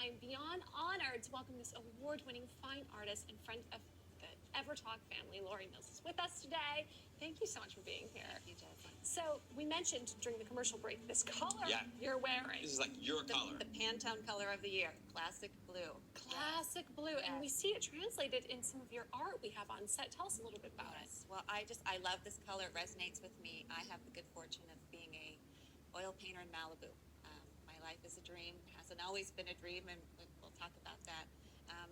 I'm beyond honored to welcome this award-winning fine artist and friend of the EverTalk family. Lori Mills is with us today. Thank you so much for being here. Thank you, Jasmine. So we mentioned during the commercial break this color you're wearing. This is like your color. The Pantone color of the year, classic blue. Classic blue, and we see it translated in some of your art we have on set. Tell us a little bit about it. Well, I love this color. It resonates with me. I have the good fortune of being a oil painter in Malibu. My life is a dream. It hasn't always been a dream, and we'll talk about that.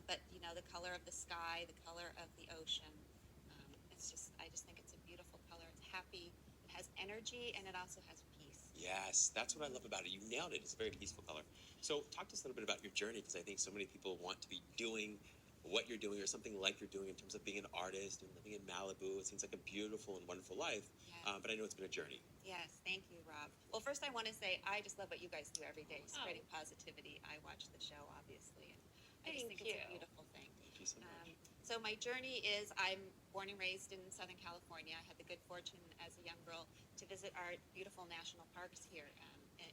But you know, the color of the sky, the color of the ocean. I just think it's a beautiful color. It's happy. It has energy, and it also has peace. Yes, that's what I love about it. You nailed it. It's a very peaceful color. So talk to us a little bit about your journey, because I think so many people want to be doing what you're doing or something like you're doing in terms of being an artist and living in Malibu. It seems like a beautiful and wonderful life, Yes. But I know it's been a journey. Yes, thank you, Rob. Well, first I want to say I just love what you guys do every day, spreading positivity. I watch the show, obviously, and I just think it's a beautiful thing. Thank you so much. So my journey is I'm born and raised in Southern California. I had the good fortune as a young girl to visit our beautiful national parks here,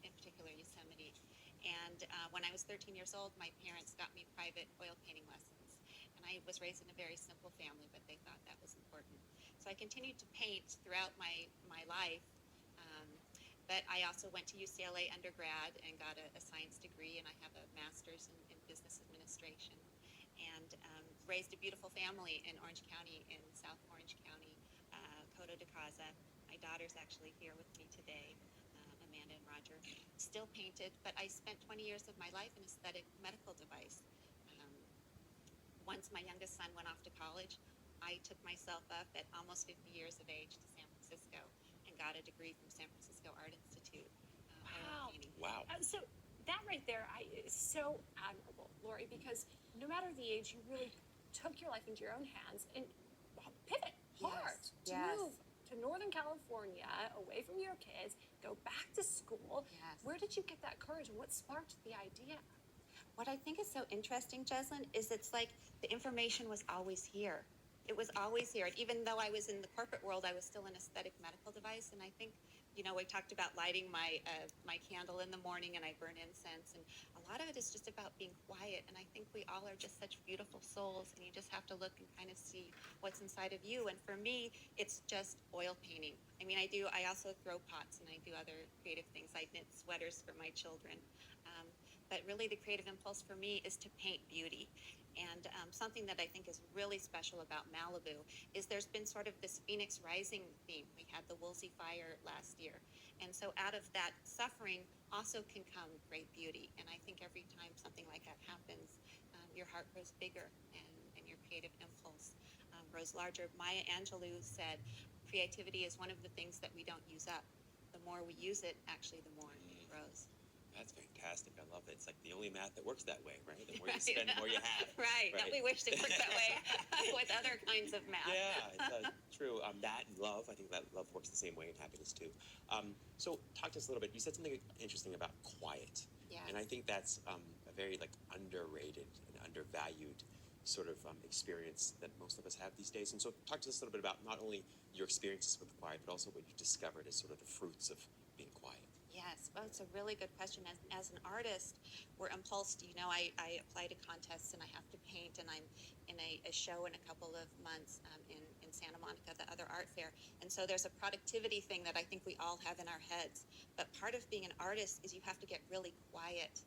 in particular Yosemite. And when I was 13 years old, my parents got me private oil painting lessons. And I was raised in a very simple family, but they thought that was important. So I continued to paint throughout my life. But I also went to UCLA undergrad and got a science degree, and I have a master's in business administration. And raised a beautiful family in Orange County, in South Orange County, Coto de Casa. My daughter's actually here with me today, Amanda and Roger. Still painted, but I spent 20 years of my life in aesthetic medical device. Once my youngest son went off to college, I took myself up at almost 50 years of age to San Francisco and got a degree from San Francisco Art Institute. Wow. Wow. So that right there is so admirable, Lori, because no matter the age, you really took your life into your own hands and pivot hard to move to Northern California, away from your kids, go back to school. Yes. Where did you get that courage? What sparked the idea? What I think is so interesting, Jeslyn, is it's like the information was always here. It was always here. And even though I was in the corporate world, I was still an aesthetic medical device. And I think, you know, we talked about lighting my my candle in the morning, and I burn incense. And a lot of it is just about being quiet. And I think we all are just such beautiful souls, and you just have to look and kind of see what's inside of you. And for me, it's just oil painting. I mean, I also throw pots, and I do other creative things. I knit sweaters for my children. But really the creative impulse for me is to paint beauty. And something that I think is really special about Malibu is there's been sort of this Phoenix Rising theme. We had the Woolsey Fire last year. And so out of that suffering also can come great beauty. And I think every time something like that happens, your heart grows bigger, and your creative impulse grows larger. Maya Angelou said, creativity is one of the things that we don't use up. The more we use it, actually, the more it grows. That's fantastic. I love it. It's like the only math that works that way, right? The more you spend, the more you have. Right. We wish it worked that way with other kinds of math. Yeah, it's true. That and love, I think that love works the same way, and happiness too. So talk to us a little bit. You said something interesting about quiet. Yeah. And I think that's a very underrated and undervalued sort of experience that most of us have these days. And so talk to us a little bit about not only your experiences with quiet, but also what you discovered as sort of the fruits of being quiet. Yes, well, it's a really good question. As an artist, we're impulsed. You know, I apply to contests, and I have to paint, and I'm in a show in a couple of months in Santa Monica, the other art fair. And so there's a productivity thing that I think we all have in our heads. But part of being an artist is you have to get really quiet.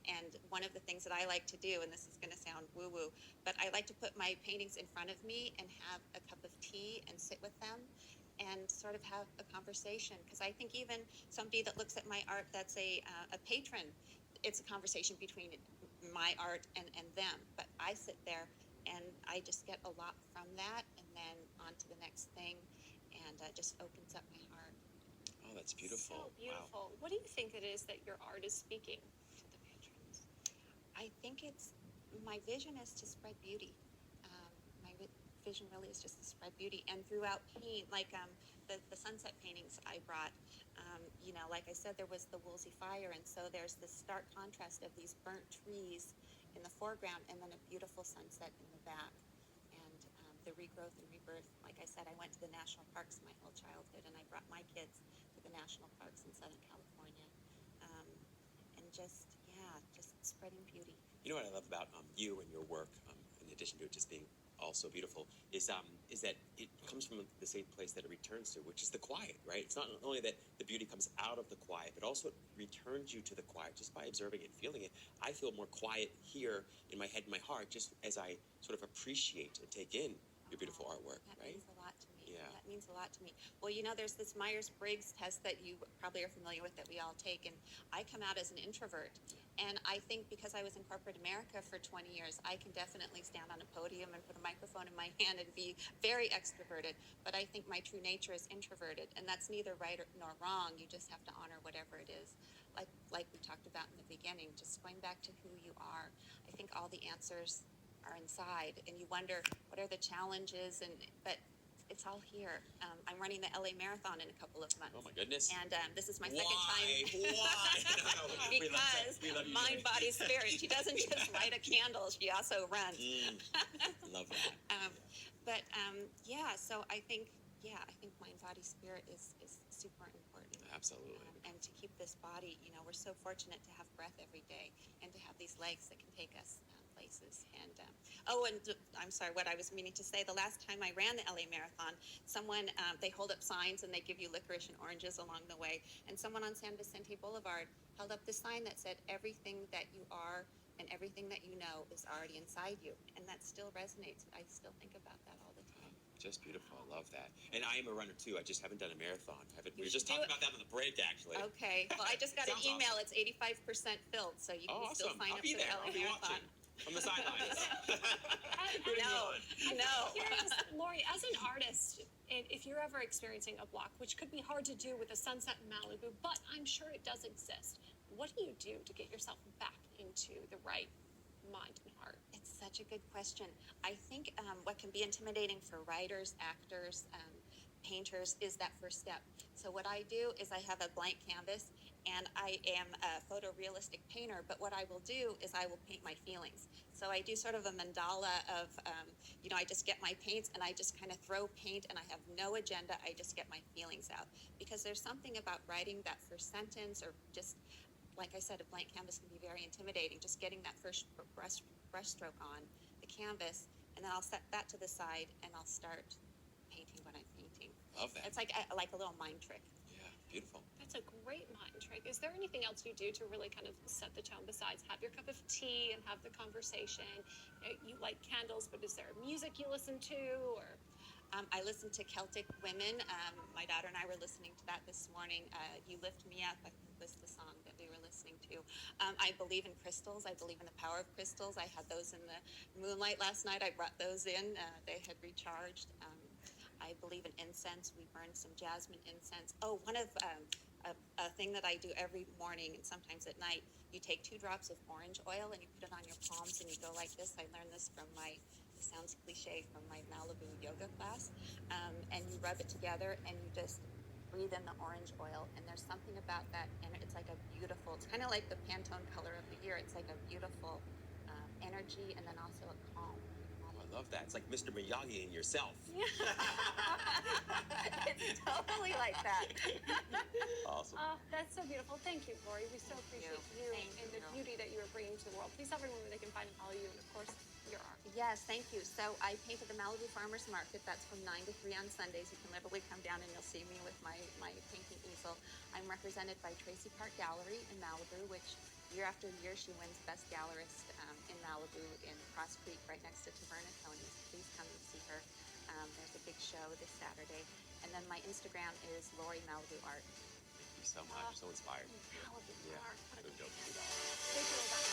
And one of the things that I like to do, and this is going to sound woo-woo, but I like to put my paintings in front of me and have a cup of tea and sit with them and sort of have a conversation. Because I think even somebody that looks at my art that's a patron, it's a conversation between my art and them. But I sit there and I just get a lot from that, and then on to the next thing, and just opens up my heart. Oh, that's beautiful. So beautiful. Wow. What do you think it is that your art is speaking to the patrons? I think my vision is to spread beauty. My vision really is just to spread beauty, and throughout paint, like the sunset paintings I brought, you know, like I said, there was the Woolsey Fire, and so there's this stark contrast of these burnt trees in the foreground, and then a beautiful sunset in the back. And the regrowth and rebirth, like I said, I went to the national parks my whole childhood, and I brought my kids to the national parks in Southern California. And just spreading beauty. You know what I love about you and your work, in addition to it just being all so beautiful, is that it comes from the same place that it returns to, which is the quiet, right? It's not only that the beauty comes out of the quiet, but also it returns you to the quiet just by observing it, feeling it. I feel more quiet here in my head and my heart just as I sort of appreciate and take in your beautiful artwork, That right? means a lot to me. Yeah. That means a lot to me. Well, you know, there's this Myers-Briggs test that you probably are familiar with that we all take, and I come out as an introvert. And I think because I was in corporate America for 20 years, I can definitely stand on a podium and put a microphone in my hand and be very extroverted. But I think my true nature is introverted, and that's neither right nor wrong. You just have to honor whatever it is. Like we talked about in the beginning, just going back to who you are. I think all the answers are inside, and you wonder what are the challenges, but it's all here. I'm running the LA Marathon in a couple of months. Oh my goodness. And this is my second time. Why? No, Because we love you, mind, Joy. body, spirit. She doesn't just light a candle; she also runs. Love that. Yeah. So I think mind, body, spirit is super important. Absolutely. And to keep this body, you know, we're so fortunate to have breath every day and to have these legs that can take us places. And I'm sorry, what I was meaning to say, the last time I ran the LA Marathon, someone, they hold up signs and they give you licorice and oranges along the way. And someone on San Vicente Boulevard held up the sign that said, everything that you are and everything that you know is already inside you. And that still resonates. I still think about that all the time. Just beautiful. I love that. And I am a runner too. I just haven't done a marathon. We were should just do talking it. about that on the break, actually. Okay. Well, I just got an Sounds email. awesome. It's 85% filled, so you can still Awesome. sign I'll up be for the there. LA I'll be Marathon. watching from the sidelines. No. I'm curious, Lori, as an artist, if you're ever experiencing a block, which could be hard to do with a sunset in Malibu, but I'm sure it does exist, what do you do to get yourself back into the right mind and heart? It's such a good question. I think what can be intimidating for writers, actors, painters is that first step. So what I do is I have a blank canvas, and I am a photorealistic painter, but what I will do is I will paint my feelings. So I do sort of a mandala of, I just get my paints and I just kind of throw paint and I have no agenda. I just get my feelings out. Because there's something about writing that first sentence, or just, like I said, a blank canvas can be very intimidating. Just getting that first brush stroke on the canvas, and then I'll set that to the side and I'll start painting what I'm painting. Love that. It's like a little mind trick. Yeah, beautiful. That's a great mind trick. Is there anything else you do to really kind of set the tone besides have your cup of tea and have the conversation? You light candles, but is there music you listen to, or? I listen to Celtic women. My daughter and I were listening to that this morning. You Lift Me Up, I think, was the song that we were listening to. I believe in crystals. I believe in the power of crystals. I had those in the moonlight last night. I brought those in. They had recharged. I believe in incense. We burned some jasmine incense. Oh, one of a thing that I do every morning and sometimes at night, you take 2 drops of orange oil and you put it on your palms and you go like this. I learned this from it sounds cliche, from my Malibu yoga class. And you rub it together and you just breathe in the orange oil. And there's something about that, and it's like a beautiful, it's kind of like the Pantone color of the year. It's like a beautiful energy, and then also a calm. Oh, I love that. It's like Mr. Miyagi in yourself. It's totally like that. Awesome. That's so beautiful. Thank you, Lori. We so appreciate you Thank and the you. beauty that you are bringing to the world. Please tell everyone where they can find and follow you, and of course, your art. Yes, thank you. So I painted the Malibu Farmers Market. That's from 9 to 3 on Sundays. You can literally come down and you'll see me with my painting easel. I'm represented by Tracy Park Gallery in Malibu, which year after year she wins Best Gallerist in Malibu in Cross Creek, right next to Taverna Tony. So please come and see her. There's a big show this Saturday. And then my Instagram is Lori Malibu Art. Thank you so much. So inspired. Malibu Yeah. art. What a No great joke. handle. Thank you, Rebecca.